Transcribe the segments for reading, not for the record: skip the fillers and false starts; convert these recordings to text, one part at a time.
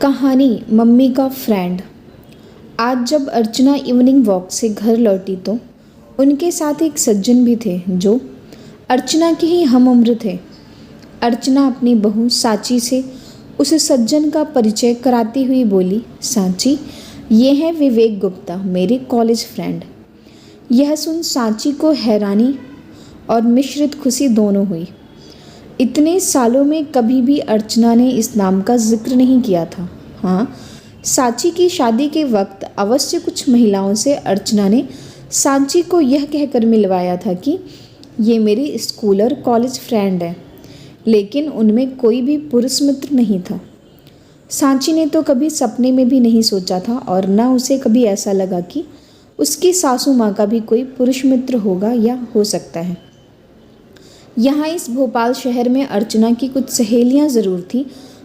कहानी मम्मी का फ्रेंड। आज जब अर्चना इवनिंग वॉक से घर लौटी तो उनके साथ एक सज्जन भी थे जो अर्चना के ही हम उम्र थे। अर्चना अपनी बहू सांची से उस सज्जन का परिचय कराती हुई बोली, सांची, ये हैं विवेक गुप्ता, मेरे कॉलेज फ्रेंड। यह सुन सांची को हैरानी और मिश्रित खुशी दोनों हुई। इतने सालों में कभी भी अर्चना ने इस नाम का जिक्र नहीं किया था। हाँ, सांची की शादी के वक्त अवश्य कुछ महिलाओं से अर्चना ने सांची को यह कहकर मिलवाया था कि ये मेरी स्कूल और कॉलेज फ्रेंड है, लेकिन उनमें कोई भी पुरुष मित्र नहीं था। सांची ने तो कभी सपने में भी नहीं सोचा था और न उसे कभी ऐसा लगा कि उसकी सासू माँ का भी कोई पुरुष मित्र होगा या हो सकता है। यहाँ इस भोपाल शहर में अर्चना की कुछ सहेलियाँ ज़रूर थीं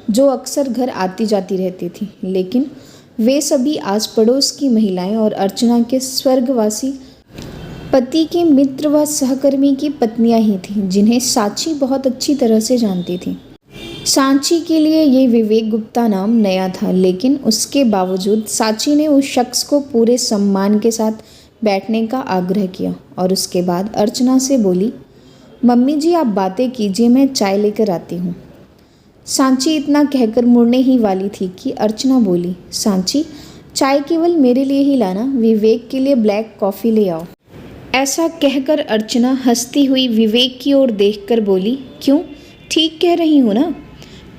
जो अक्सर घर आती जाती रहती थीं, लेकिन वे सभी आस पड़ोस की महिलाएं और अर्चना के स्वर्गवासी पति के मित्र व सहकर्मी की पत्नियां ही थीं जिन्हें सांची बहुत अच्छी तरह से जानती थी। सांची के लिए ये विवेक गुप्ता नाम नया था, लेकिन उसके बावजूद सांची ने उस शख्स को पूरे सम्मान के साथ बैठने का आग्रह किया और उसके बाद अर्चना से बोली, मम्मी जी आप बातें कीजिए, मैं चाय लेकर आती हूँ। सांची इतना कहकर मुड़ने ही वाली थी कि अर्चना बोली, सांची, चाय केवल मेरे लिए ही लाना, विवेक के लिए ब्लैक कॉफ़ी ले आओ। ऐसा कहकर अर्चना हंसती हुई विवेक की ओर देखकर बोली, क्यों, ठीक कह रही हूँ ना।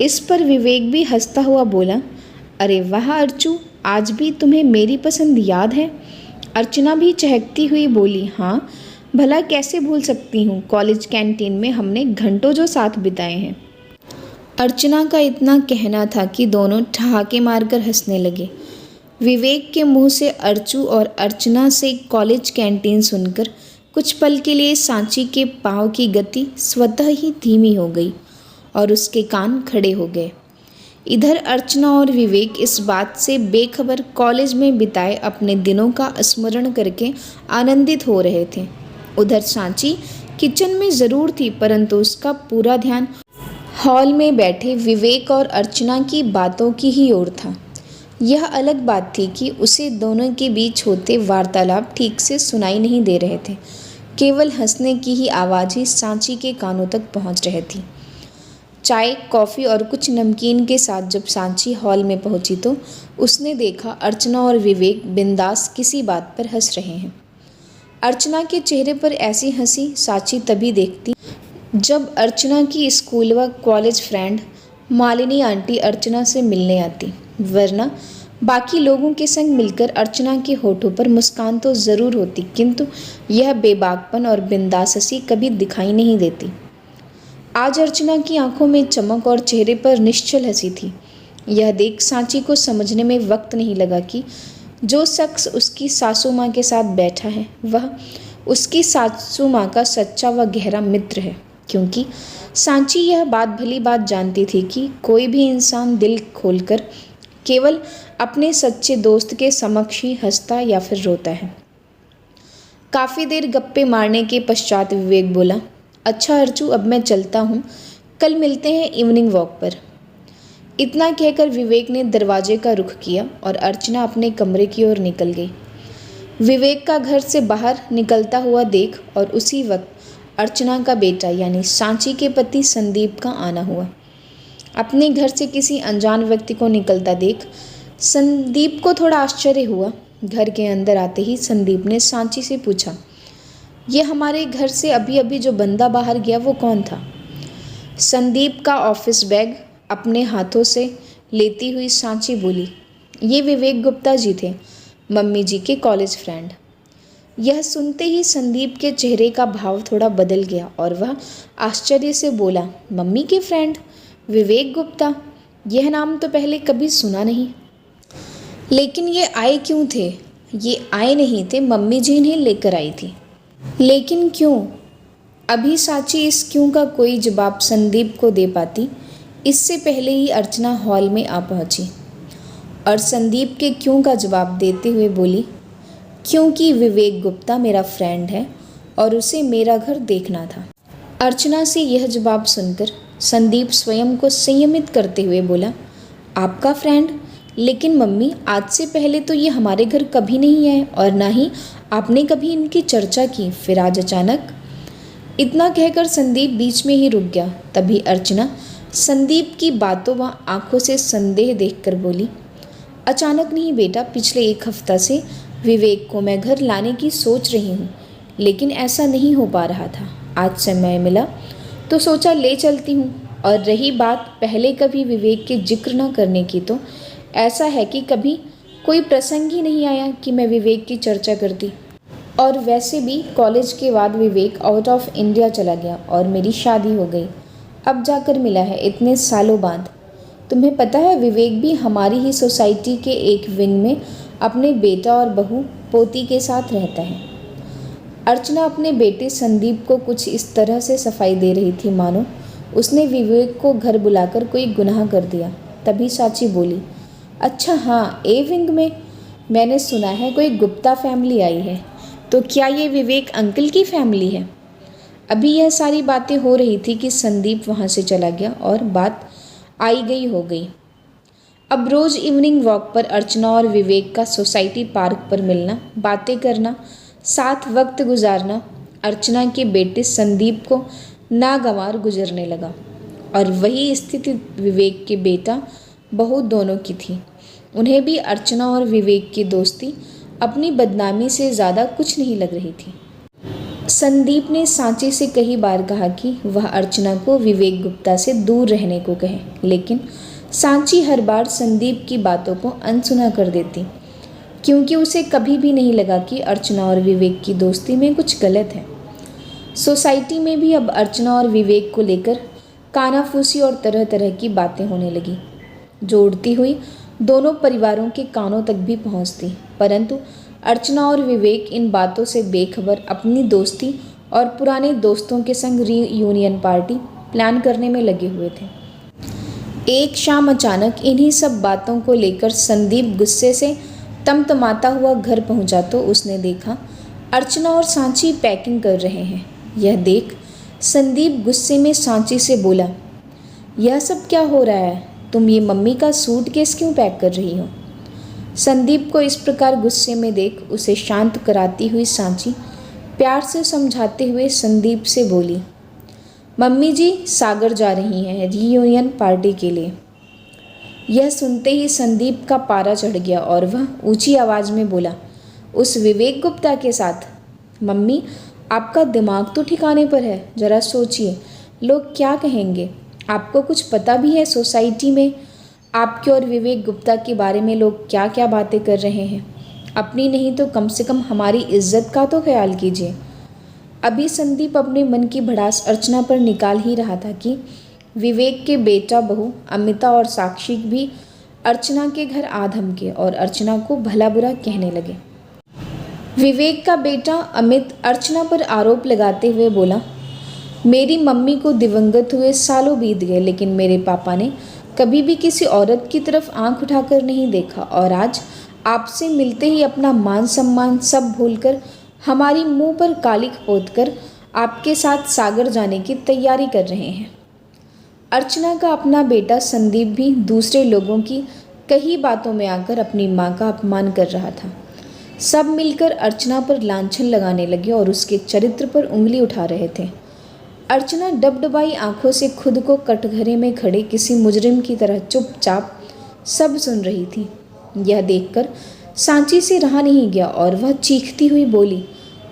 इस पर विवेक भी हंसता हुआ बोला, अरे वाह अर्चू, आज भी तुम्हें मेरी पसंद याद है। अर्चना भी चहकती हुई बोली, हाँ भला कैसे भूल सकती हूँ, कॉलेज कैंटीन में हमने घंटों जो साथ बिताए हैं। अर्चना का इतना कहना था कि दोनों ठहाके मारकर हंसने लगे। विवेक के मुंह से अर्चू और अर्चना से कॉलेज कैंटीन सुनकर कुछ पल के लिए सांची के पाँव की गति स्वतः ही धीमी हो गई और उसके कान खड़े हो गए। इधर अर्चना और विवेक इस बात से बेखबर कॉलेज में बिताए अपने दिनों का स्मरण करके आनंदित हो रहे थे। उधर सांची किचन में ज़रूर थी, परंतु उसका पूरा ध्यान हॉल में बैठे विवेक और अर्चना की बातों की ही ओर था। यह अलग बात थी कि उसे दोनों के बीच होते वार्तालाप ठीक से सुनाई नहीं दे रहे थे, केवल हंसने की ही आवाज़ ही सांची के कानों तक पहुंच रही थी। चाय, कॉफ़ी और कुछ नमकीन के साथ जब सांची हॉल में पहुंची तो उसने देखा अर्चना और विवेक बिंदास किसी बात पर हंस रहे हैं। अर्चना के चेहरे पर ऐसी हंसी सांची तभी देखती जब अर्चना की स्कूल व कॉलेज फ्रेंड मालिनी आंटी अर्चना से मिलने आती, वरना बाकी लोगों के संग मिलकर अर्चना के होठों पर मुस्कान तो ज़रूर होती, किंतु यह बेबाकपन और बिंदास हंसी कभी दिखाई नहीं देती। आज अर्चना की आंखों में चमक और चेहरे पर निश्चल हंसी थी। यह देख सांची को समझने में वक्त नहीं लगा कि जो शख्स उसकी सासू माँ के साथ बैठा है वह उसकी सासू माँ का सच्चा व गहरा मित्र है, क्योंकि सांची यह बात भली बात जानती थी कि कोई भी इंसान दिल खोलकर केवल अपने सच्चे दोस्त के समक्ष ही हंसता या फिर रोता है। काफ़ी देर गप्पे मारने के पश्चात विवेक बोला, अच्छा अर्चू, अब मैं चलता हूँ, कल मिलते हैं इवनिंग वॉक पर। इतना कहकर विवेक ने दरवाजे का रुख किया और अर्चना अपने कमरे की ओर निकल गई। विवेक का घर से बाहर निकलता हुआ देख और उसी वक्त अर्चना का बेटा यानी सांची के पति संदीप का आना हुआ। अपने घर से किसी अनजान व्यक्ति को निकलता देख संदीप को थोड़ा आश्चर्य हुआ। घर के अंदर आते ही संदीप ने सांची से पूछा, ये हमारे घर से अभी अभी जो बंदा बाहर गया वो कौन था? संदीप का ऑफिस बैग अपने हाथों से लेती हुई सांची बोली, ये विवेक गुप्ता जी थे, मम्मी जी के कॉलेज फ्रेंड। यह सुनते ही संदीप के चेहरे का भाव थोड़ा बदल गया और वह आश्चर्य से बोला, मम्मी के फ्रेंड विवेक गुप्ता, यह नाम तो पहले कभी सुना नहीं। लेकिन ये आए क्यों थे? ये आए नहीं थे, मम्मी जी इन्हें लेकर आई थी। लेकिन क्यों? अभी सांची इस क्यों का कोई जवाब संदीप को दे पाती, इससे पहले ही अर्चना हॉल में आ पहुंची और संदीप के क्यों का जवाब देते हुए बोली, क्योंकि विवेक गुप्ता मेरा फ्रेंड है और उसे मेरा घर देखना था। अर्चना से यह जवाब सुनकर संदीप स्वयं को संयमित करते हुए बोला, आपका फ्रेंड? लेकिन मम्मी, आज से पहले तो ये हमारे घर कभी नहीं आए और ना ही आपने कभी इनकी चर्चा की, फिर आज अचानक। इतना कहकर संदीप बीच में ही रुक गया। तभी अर्चना संदीप की बातों व आंखों से संदेह देखकर बोली, अचानक नहीं बेटा, पिछले 1 हफ्ता से विवेक को मैं घर लाने की सोच रही हूँ, लेकिन ऐसा नहीं हो पा रहा था। आज समय मिला तो सोचा ले चलती हूँ। और रही बात पहले कभी विवेक के जिक्र न करने की, तो ऐसा है कि कभी कोई प्रसंग ही नहीं आया कि मैं विवेक की चर्चा करती। और वैसे भी कॉलेज के बाद विवेक आउट ऑफ इंडिया चला गया और मेरी शादी हो गई। अब जाकर मिला है इतने सालों बाद। तुम्हें पता है, विवेक भी हमारी ही सोसाइटी के एक विंग में अपने बेटा और बहू पोती के साथ रहता है। अर्चना अपने बेटे संदीप को कुछ इस तरह से सफाई दे रही थी मानो उसने विवेक को घर बुलाकर कोई गुनाह कर दिया। तभी साची बोली, अच्छा हाँ, ए विंग में मैंने सुना है कोई गुप्ता फैमिली आई है, तो क्या ये विवेक अंकल की फैमिली है? अभी यह सारी बातें हो रही थी कि संदीप वहाँ से चला गया और बात आई गई हो गई। अब रोज़ इवनिंग वॉक पर अर्चना और विवेक का सोसाइटी पार्क पर मिलना, बातें करना, साथ वक्त गुजारना अर्चना के बेटे संदीप को नागवार गुजरने लगा। और वही स्थिति विवेक के बेटा बहू दोनों की थी। उन्हें भी अर्चना और विवेक की दोस्ती अपनी बदनामी से ज़्यादा कुछ नहीं लग रही थी। संदीप ने सांची से कई बार कहा कि वह अर्चना को विवेक गुप्ता से दूर रहने को कहे, लेकिन सांची हर बार संदीप की बातों को अनसुना कर देती, क्योंकि उसे कभी भी नहीं लगा कि अर्चना और विवेक की दोस्ती में कुछ गलत है। सोसाइटी में भी अब अर्चना और विवेक को लेकर कानाफूसी और तरह तरह की बातें होने लगी, जो उड़ती हुई दोनों परिवारों के कानों तक भी पहुंचती। परंतु अर्चना और विवेक इन बातों से बेखबर अपनी दोस्ती और पुराने दोस्तों के संग रीयूनियन पार्टी प्लान करने में लगे हुए थे। एक शाम अचानक इन्हीं सब बातों को लेकर संदीप गुस्से से तमतमाता हुआ घर पहुंचा तो उसने देखा अर्चना और सांची पैकिंग कर रहे हैं। यह देख संदीप गुस्से में सांची से बोला, यह सब क्या हो रहा है? तुम ये मम्मी का सूटकेस क्यों पैक कर रही हो? संदीप को इस प्रकार गुस्से में देख उसे शांत कराती हुई सांची प्यार से समझाते हुए संदीप से बोली, मम्मी जी सागर जा रही हैं रीयूनियन पार्टी के लिए। यह सुनते ही संदीप का पारा चढ़ गया और वह ऊंची आवाज़ में बोला, उस विवेक गुप्ता के साथ? मम्मी, आपका दिमाग तो ठिकाने पर है, ज़रा सोचिए, लोग क्या कहेंगे? आपको कुछ पता भी है सोसाइटी में आपके और विवेक गुप्ता के बारे में लोग क्या क्या बातें कर रहे हैं? अपनी नहीं तो कम से कम हमारी इज्जत का तो ख्याल कीजिए। अभी संदीप अपने मन की भड़ास अर्चना पर निकाल ही रहा था कि विवेक के बेटा बहू अमिता और साक्षी भी अर्चना के घर आ धमके और अर्चना को भला बुरा कहने लगे। विवेक का बेटा अमित अर्चना पर आरोप लगाते हुए बोला, मेरी मम्मी को दिवंगत हुए सालों बीत गए, लेकिन मेरे पापा ने कभी भी किसी औरत की तरफ आंख उठाकर नहीं देखा और आज आपसे मिलते ही अपना मान सम्मान सब भूलकर हमारी मुंह पर कालिख पोतकर आपके साथ सागर जाने की तैयारी कर रहे हैं। अर्चना का अपना बेटा संदीप भी दूसरे लोगों की कई बातों में आकर अपनी मां का अपमान कर रहा था। सब मिलकर अर्चना पर लांछन लगाने लगे और उसके चरित्र पर उंगली उठा रहे थे। अर्चना डबडबाई आंखों से खुद को कटघरे में खड़े किसी मुजरिम की तरह चुपचाप सब सुन रही थी। यह देखकर सांची से रहा नहीं गया और वह चीखती हुई बोली,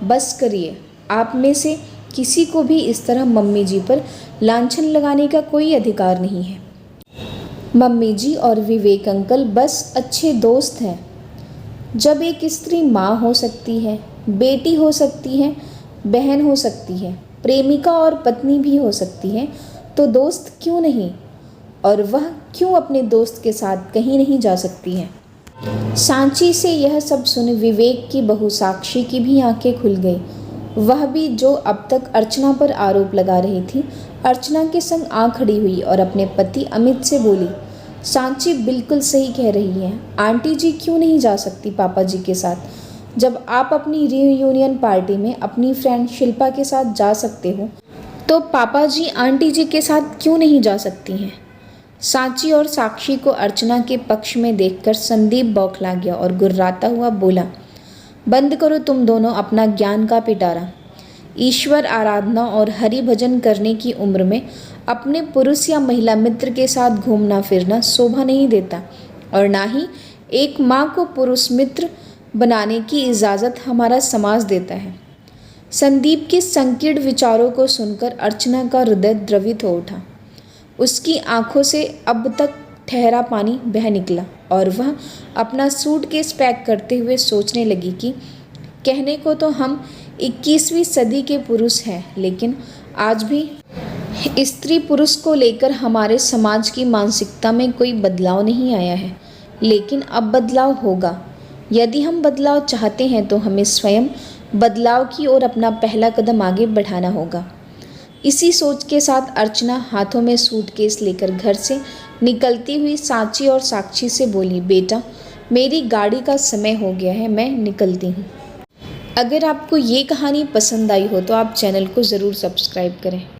बस करिए, आप में से किसी को भी इस तरह मम्मी जी पर लांछन लगाने का कोई अधिकार नहीं है। मम्मी जी और विवेक अंकल बस अच्छे दोस्त हैं। जब एक स्त्री माँ हो सकती है, बेटी हो सकती है, बहन हो सकती है, प्रेमिका और पत्नी भी हो सकती है, तो दोस्त क्यों नहीं? और वह क्यों अपने दोस्त के साथ कहीं नहीं जा सकती है? सांची से यह सब सुन विवेक की बहू साक्षी की भी आंखें खुल गई। वह भी जो अब तक अर्चना पर आरोप लगा रही थी, अर्चना के संग आ खड़ी हुई और अपने पति अमित से बोली, सांची बिल्कुल सही कह रही है, आंटी जी क्यों नहीं जा सकती पापा जी के साथ? जब आप अपनी रीयूनियन पार्टी में अपनी फ्रेंड शिल्पा के साथ जा सकते हो, तो पापा जी आंटी जी के साथ क्यों नहीं जा सकती हैं? सांची और साक्षी को अर्चना के पक्ष में देखकर संदीप बौखला गया और गुर्राता हुआ बोला, बंद करो तुम दोनों अपना ज्ञान का पिटारा। ईश्वर आराधना और हरि भजन करने की उम्र में अपने पुरुष या महिला मित्र के साथ घूमना फिरना शोभा नहीं देता और ना ही एक माँ को पुरुष मित्र बनाने की इजाज़त हमारा समाज देता है। संदीप के संकीर्ण विचारों को सुनकर अर्चना का हृदय द्रवित हो उठा। उसकी आंखों से अब तक ठहरा पानी बह निकला और वह अपना सूटकेस पैक करते हुए सोचने लगी कि कहने को तो हम 21वीं सदी के पुरुष हैं, लेकिन आज भी स्त्री पुरुष को लेकर हमारे समाज की मानसिकता में कोई बदलाव नहीं आया है। लेकिन अब बदलाव होगा। यदि हम बदलाव चाहते हैं तो हमें स्वयं बदलाव की ओर अपना पहला कदम आगे बढ़ाना होगा। इसी सोच के साथ अर्चना हाथों में सूटकेस लेकर घर से निकलती हुई सांची और साक्षी से बोली, बेटा मेरी गाड़ी का समय हो गया है, मैं निकलती हूँ। अगर आपको ये कहानी पसंद आई हो तो आप चैनल को ज़रूर सब्सक्राइब करें।